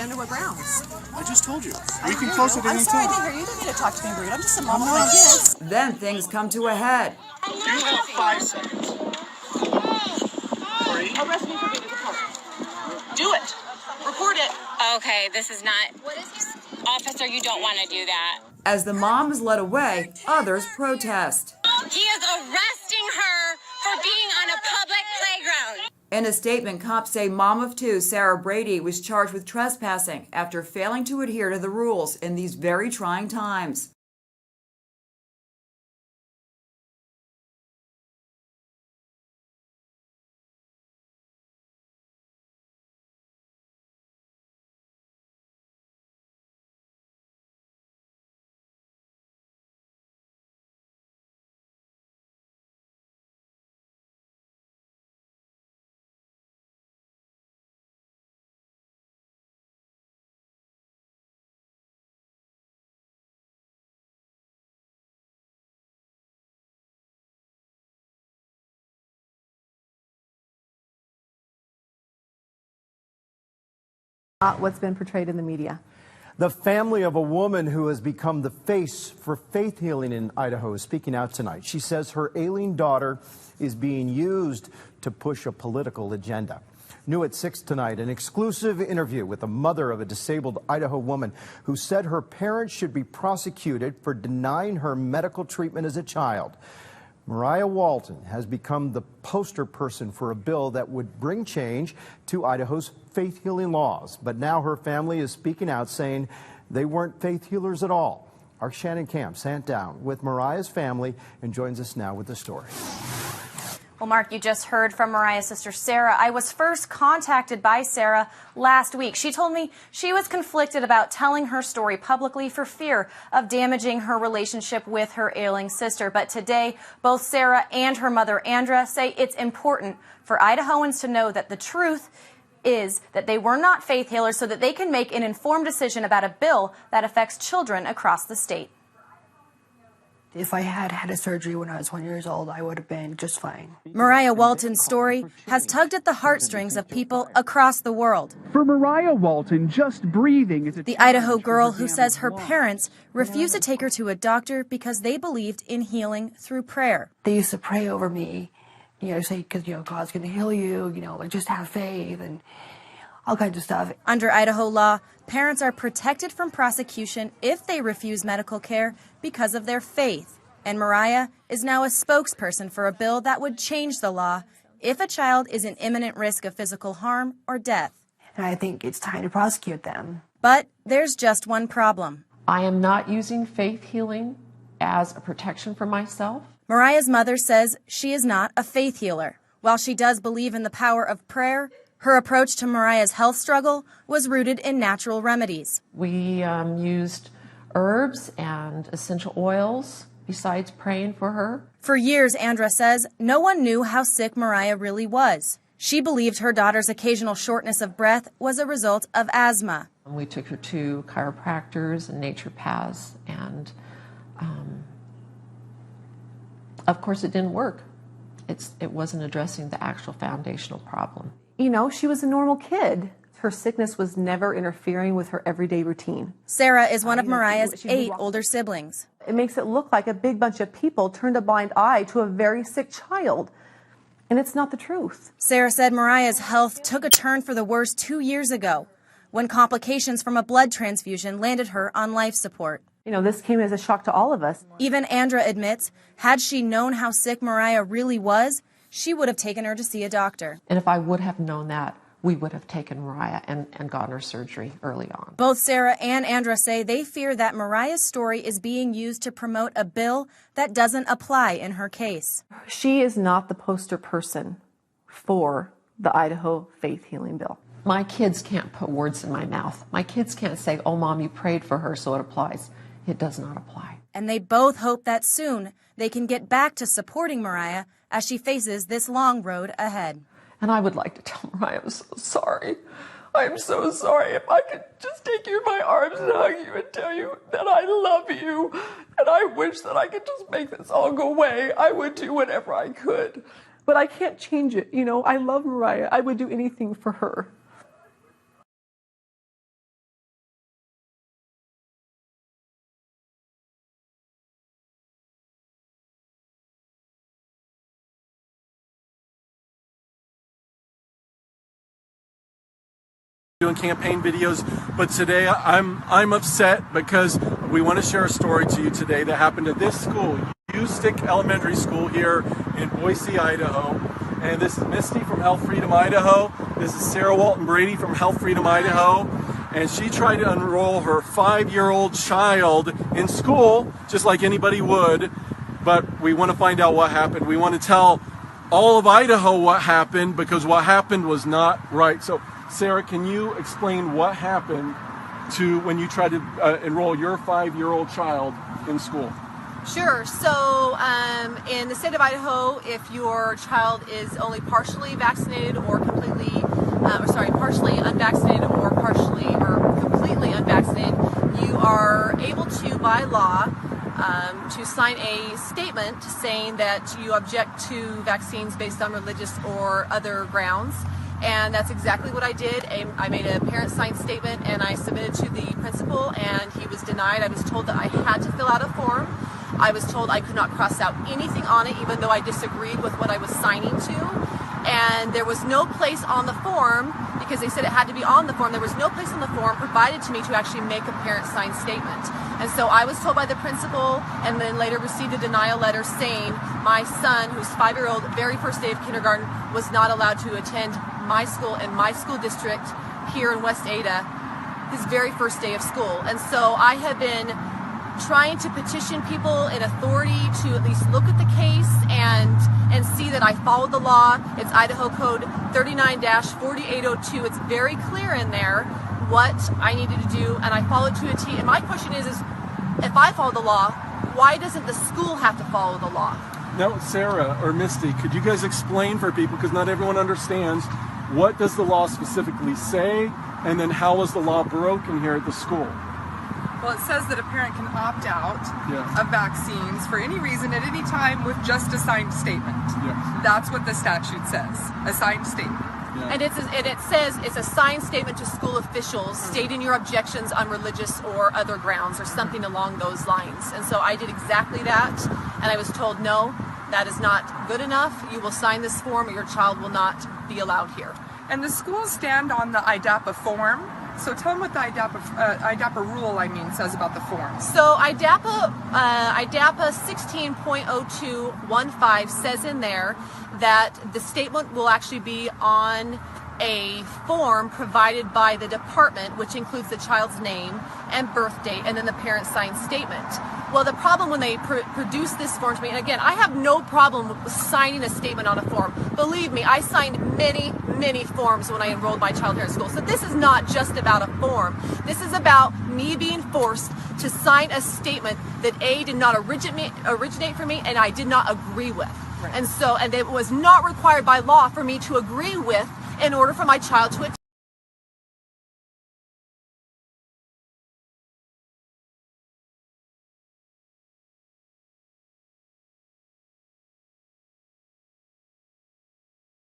Under what grounds? I just told you. We can close it I'm sorry, I anytime. didn't hear you. You don't need to talk to me rude. I'm just a mom with my kids. Then things come to a head. You have 5 seconds. 3. Arrest me for being a report. Do it. Report it. Okay, this is not... Officer, you don't want to do that. As the mom is led away, others protest. He is arresting her for being on a public playground. In a statement, cops say mom of 2, Sarah Brady, was charged with trespassing after failing to adhere to the rules in these very trying times. Not what's been portrayed in the media. The family of a woman who has become the face for faith healing in Idaho is speaking out tonight. She says her ailing daughter is being used to push a political agenda. New at 6 tonight, an exclusive interview with the mother of a disabled Idaho woman who said her parents should be prosecuted for denying her medical treatment as a child. Mariah Walton has become the poster person for a bill that would bring change to Idaho's faith healing laws. But now her family is speaking out, saying they weren't faith healers at all. Our Shannon Camp sat down with Mariah's family and joins us now with the story. Well, Mark, you just heard from Mariah's sister, Sarah. I was first contacted by Sarah last week. She told me she was conflicted about telling her story publicly for fear of damaging her relationship with her ailing sister. But today, both Sarah and her mother, Andra, say it's important for Idahoans to know that the truth is that they were not faith healers so that they can make an informed decision about a bill that affects children across the state. If I had had a surgery when I was 1 year old, I would have been just fine. Mariah Walton's story has tugged at the heartstrings of people across the world. For Mariah Walton, just breathing is a The Idaho girl who says her parents refused to take her to a doctor because they believed in healing through prayer. They used to pray over me, say, because, God's going to heal you, like just have faith and all kinds of stuff. Under Idaho law, parents are protected from prosecution if they refuse medical care because of their faith. And Mariah is now a spokesperson for a bill that would change the law if a child is in imminent risk of physical harm or death. And I think it's time to prosecute them. But there's just one problem. I am not using faith healing as a protection for myself. Mariah's mother says she is not a faith healer. While she does believe in the power of prayer, her approach to Mariah's health struggle was rooted in natural remedies. We used herbs and essential oils besides praying for her. For years, Andra says, no one knew how sick Mariah really was. She believed her daughter's occasional shortness of breath was a result of asthma. We took her to chiropractors and naturopaths, and of course it didn't work. It wasn't addressing the actual foundational problem. She was a normal kid. Her sickness was never interfering with her everyday routine. Sarah is one of Mariah's 8 older siblings. It makes it look like a big bunch of people turned a blind eye to a very sick child. And it's not the truth. Sarah said Mariah's health took a turn for the worse 2 years ago when complications from a blood transfusion landed her on life support. This came as a shock to all of us. Even Andra admits, had she known how sick Mariah really was, she would have taken her to see a doctor. And if I would have known that, we would have taken Mariah and gotten her surgery early on. Both Sarah and Andra say they fear that Mariah's story is being used to promote a bill that doesn't apply in her case. She is not the poster person for the Idaho faith healing bill. My kids can't put words in my mouth. My kids can't say, oh, Mom, you prayed for her, so it applies. It does not apply. And they both hope that soon they can get back to supporting Mariah as she faces this long road ahead. And I would like to tell Mariah, I'm so sorry. I'm so sorry. If I could just take you in my arms and hug you and tell you that I love you, and I wish that I could just make this all go away, I would do whatever I could. But I can't change it. I love Mariah. I would do anything for her. doing campaign videos, but today I'm upset because we want to share a story to you today that happened at this school, Ustick Elementary School here in Boise, Idaho. And this is Misty from Health Freedom Idaho. This is Sarah Walton Brady from Health Freedom Idaho. And she tried to enroll her 5-year-old child in school, just like anybody would. But we want to find out what happened. We want to tell all of Idaho what happened, because what happened was not right. So, Sarah, can you explain what happened to when you tried to enroll your 5-year-old child in school? Sure. So in the state of Idaho, if your child is only partially vaccinated or partially unvaccinated or completely unvaccinated, you are able to, by law, to sign a statement saying that you object to vaccines based on religious or other grounds. And that's exactly what I did. I made a parent signed statement and I submitted to the principal, and he was denied. I was told that I had to fill out a form. I was told I could not cross out anything on it, even though I disagreed with what I was signing to. And there was no place on the form, because they said it had to be on the form, there was no place on the form provided to me to actually make a parent signed statement. And so I was told by the principal, and then later received a denial letter saying my son, who's 5-year-old, very first day of kindergarten, was not allowed to attend my school in my school district here in West Ada, his very first day of school. And so I have been trying to petition people in authority to at least look at the case and see that I followed the law. It's Idaho Code 39-4802. It's very clear in there what I needed to do, and I followed to a T. And my question is if I follow the law, why doesn't the school have to follow the law? Now, Sarah or Misty, could you guys explain for people, because not everyone understands, what does the law specifically say, and then how was the law broken here at the school? Well, it says that a parent can opt out of vaccines for any reason at any time with just a signed statement. That's what the statute says, a signed statement. And it says it's a signed statement to school officials stating your objections on religious or other grounds or something along those lines. And so I did exactly that, and I was told, no, that is not good enough. You will sign this form or your child will not be allowed here. And the schools stand on the IDAPA form. So tell them what the IDAPA rule, says about the form. So IDAPA 16.0215 says in there that the statement will actually be on a form provided by the department, which includes the child's name and birth date, and then the parent signed statement. Well, the problem when they produce this form to me, and again, I have no problem with signing a statement on a form. Believe me, I signed many forms when I enrolled my child here in school. So this is not just about a form. This is about me being forced to sign a statement that A, did not originate for me, and I did not agree with. Right. And it was not required by law for me to agree with in order for my child to attend